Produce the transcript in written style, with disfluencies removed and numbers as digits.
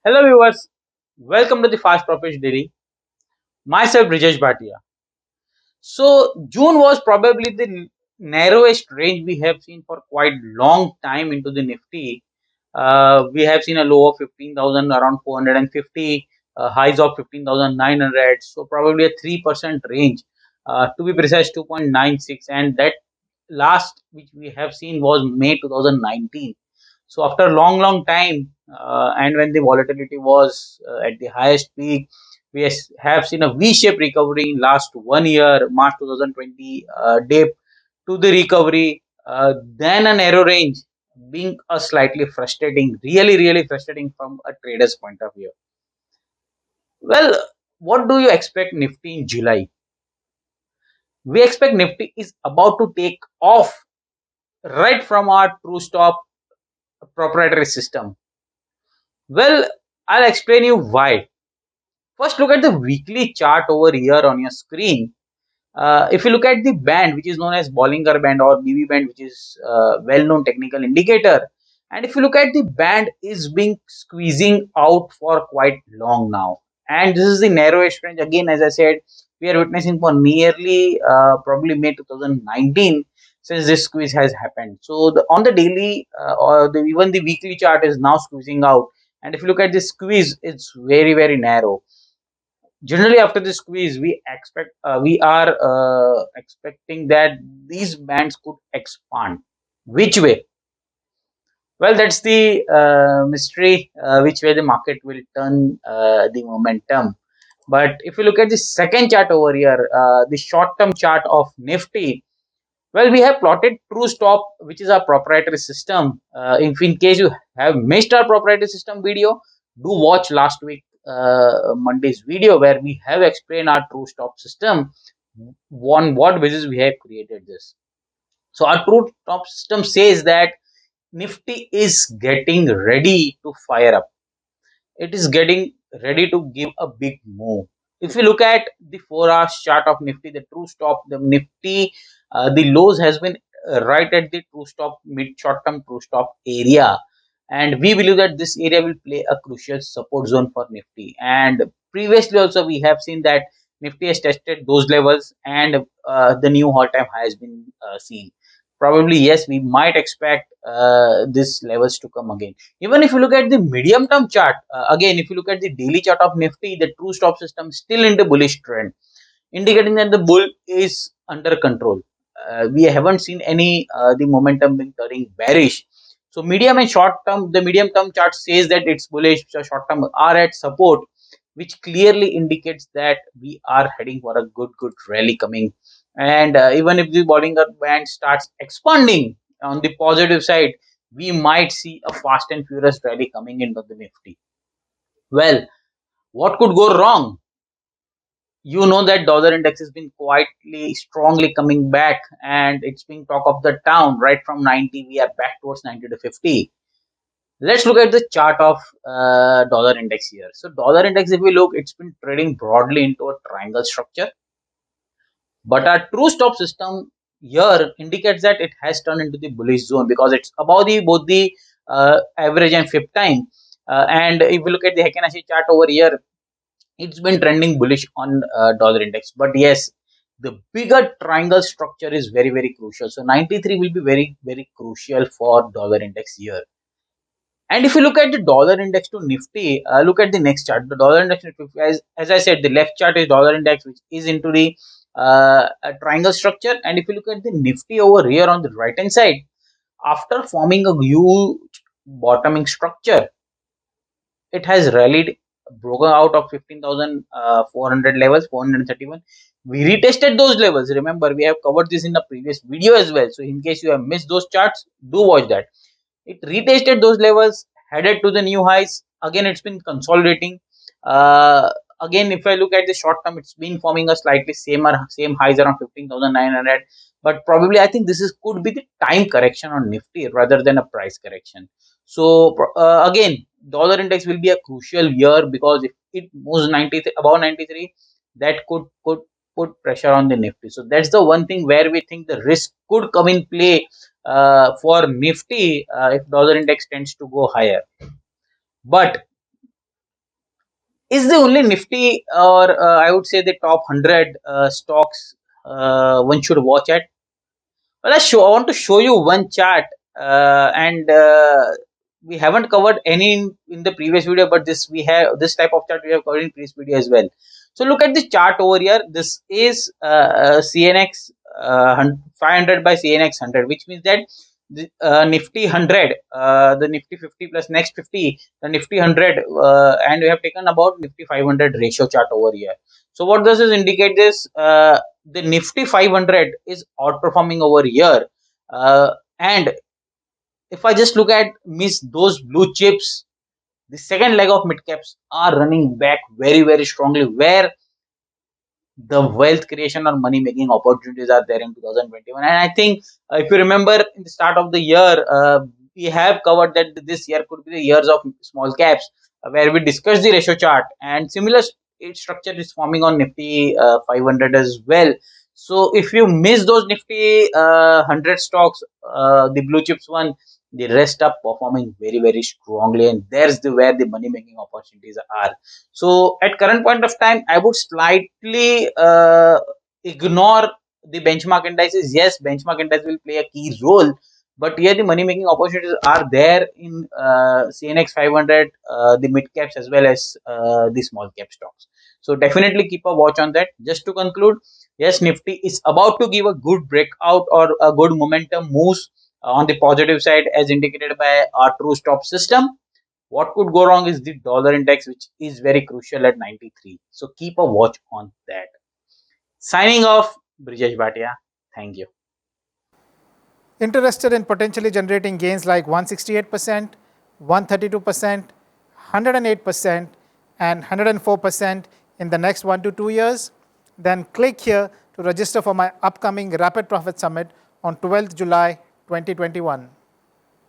Hello viewers, welcome to the Fast Profit Daily. Myself Brijesh Bhatia. So June was probably the narrowest range we have seen for quite long time into the Nifty. We have seen a low of 15,000 around 450, highs of 15,900. So probably a 3% range. To be precise, 2.96, and that last which we have seen was May 2019. So after a long time, and when the volatility was at the highest peak, we have seen a V-shaped recovery in last 1 year, March 2020 dip to the recovery, then a narrow range, being a slightly frustrating, really frustrating from a trader's point of view. Well, what do you expect Nifty in July? We expect Nifty is about to take off right from our TruStop proprietary system. Well, I'll explain you why. First, look at the weekly chart over here on your screen. If you look at the band, which is known as Bollinger Band or BB Band, which is well-known technical indicator, and if you look at the band, is being squeezing out for quite long now. And this is the narrowest range. Again, as I said, we are witnessing for nearly probably May 2019 since this squeeze has happened. So on the daily even the weekly chart is now squeezing out. And if you look at this squeeze, it's very narrow. Generally, after the squeeze, we are expecting that these bands could expand. Which way? Well, that's the mystery. Which way the market will turn the momentum? But if you look at the second chart over here, the short-term chart of Nifty, well, we have plotted TruStop, which is our proprietary system. If in case you have missed our proprietary system video, do watch last week Monday's video where we have explained our TruStop system, on what basis we have created this. So our TruStop system says that Nifty is getting ready to fire up. It is getting ready to give a big move. If you look at the 4 hour chart of Nifty, the TruStop, the Nifty, the lows has been right at the TruStop mid short term TruStop area, and we believe that this area will play a crucial support zone for Nifty. And previously also we have seen that Nifty has tested those levels, and the new all-time high has been seen. Probably yes, we might expect these levels to come again. Even if you look at the medium term chart, again, if you look at the daily chart of Nifty, the TruStop system is still in the bullish trend, indicating that the bull is under control. We haven't seen any the momentum being turning bearish. So medium and short term, the medium term chart says that it's bullish. So short term are at support, which clearly indicates that we are heading for a good rally coming. And even if the Bollinger Band starts expanding on the positive side, we might see a fast and furious rally coming into the Nifty. Well, what could go wrong? You know that dollar index has been quietly strongly coming back, and it's being talk of the town. Right from 90 we are back towards 90 to 50. Let's look at the chart of dollar index here. So dollar index, if we look, it's been trading broadly into a triangle structure, but our TruStop system here indicates that it has turned into the bullish zone because it's above the both the average and fib time. And if we look at the Heikin chart over here, it's been trending bullish on dollar index. But yes, the bigger triangle structure is very crucial. So 93 will be very crucial for dollar index here. And if you look at the dollar index to Nifty, look at the next chart. The dollar index, as I said, the left chart is dollar index, which is into the a triangle structure. And if you look at the Nifty over here on the right hand side, after forming a huge bottoming structure, it has rallied, broken out of 15,400 levels, 431. We retested those levels. Remember, we have covered this in the previous video as well. So in case you have missed those charts, do watch that. It retested those levels, headed to the new highs. Again, it's been consolidating. Uh, Again, if I look at the short term, it's been forming a slightly same highs around 15,900. But probably, I think this is could be the time correction on Nifty rather than a price correction. So again, dollar index will be a crucial year because if it moves 90 above 93, that could put pressure on the Nifty. So that's the one thing where we think the risk could come in play for Nifty if dollar index tends to go higher. But is the only Nifty, or I would say the top 100 stocks one should watch at. Well, I want to show you one chart, and we haven't covered any in the previous video, but we have this type of chart we have covered in previous video as well. So look at this chart over here. This is CNX 500 by CNX 100, which means that the Nifty 100, the Nifty 50 plus next 50, the Nifty 100, and we have taken about Nifty 500 ratio chart over here. So what does this indicate? This the Nifty 500 is outperforming over here, and if I just look at those blue chips, the second leg of mid caps are running back very strongly, where the wealth creation or money making opportunities are there in 2021. And I think if you remember in the start of the year, we have covered that this year could be the years of small caps, where we discussed the ratio chart, and similar structure is forming on Nifty 500 as well. So if you miss those Nifty 100 stocks, the blue chips one, the rest are performing very strongly, and there's where the money making opportunities are. So at current point of time, I would slightly ignore the benchmark indices. Yes, benchmark index will play a key role, but here the money making opportunities are there in CNX 500, the mid caps as well as the small cap stocks. So definitely keep a watch on that. Just to conclude, yes, Nifty is about to give a good breakout or a good momentum moves on the positive side, as indicated by our TruStop system. What could go wrong is the dollar index, which is very crucial at 93. So keep a watch on that. Signing off, Brijesh Bhatia. Thank you. Interested in potentially generating gains like 168%, 132%, 108%, and 104% in the next 1 to 2 years? Then click here to register for my upcoming Rapid Profit Summit on 12th July 2021.